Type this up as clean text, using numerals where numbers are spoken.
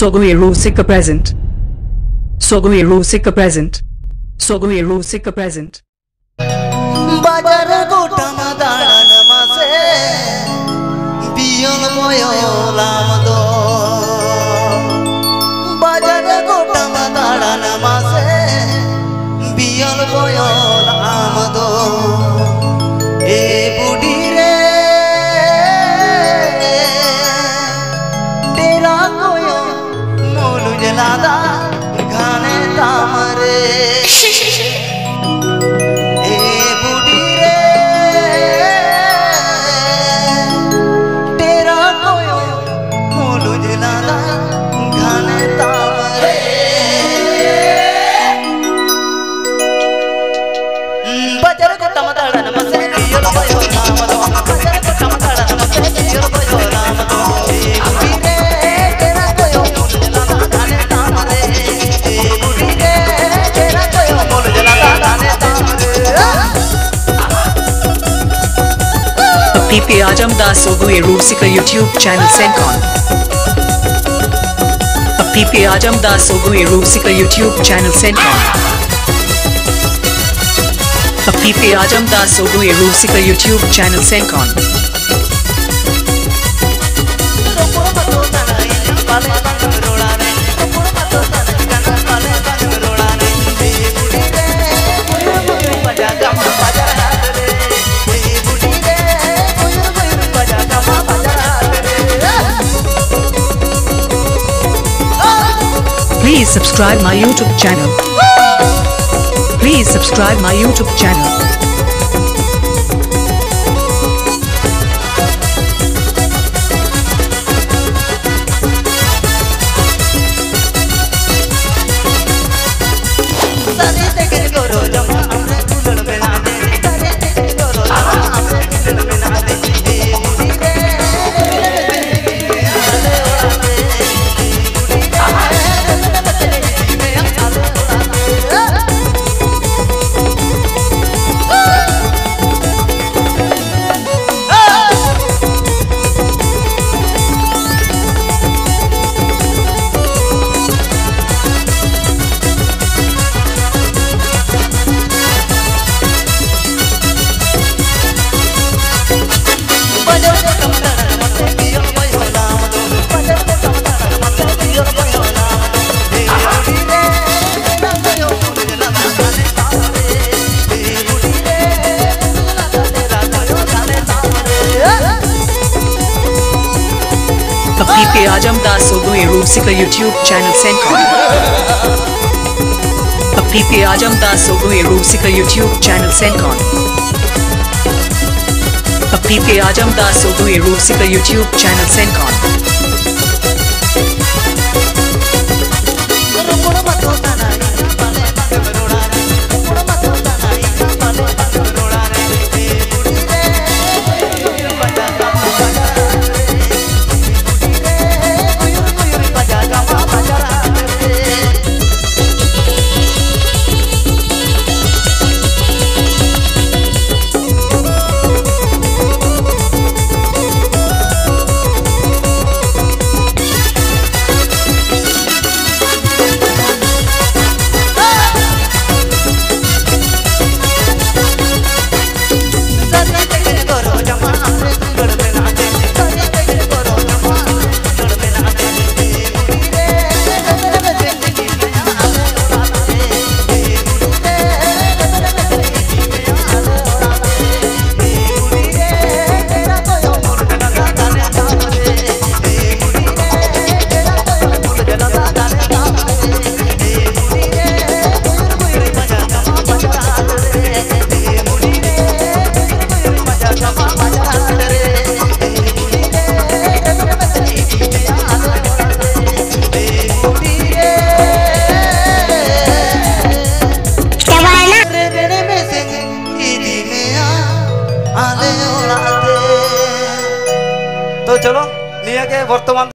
Sogai Rusika present. Sogai Rusika present. Sogai Rusika present. Bajar gotam dalan mase biyol boyol amdo. Bajar gotam dalan mase biyol boyol amdo. E budi re tera koyo molu jalada ghane tamare. PP Ajamdas Sogai Rusika YouTube channel sent on. PP Ajamdas Sogai Rusika YouTube channel sent on. PP Ajamdas Sogai Rusika YouTube channel sent on. Please subscribe my YouTube channel. Please subscribe my YouTube channel. PP Ajamdas Sogai Rusika YouTube channel sent on. PP Ajamdas Sogai Rusika YouTube channel sent on. PP Ajamdas Sogai Rusika YouTube channel sent on. तो चलो निया के वर्तमान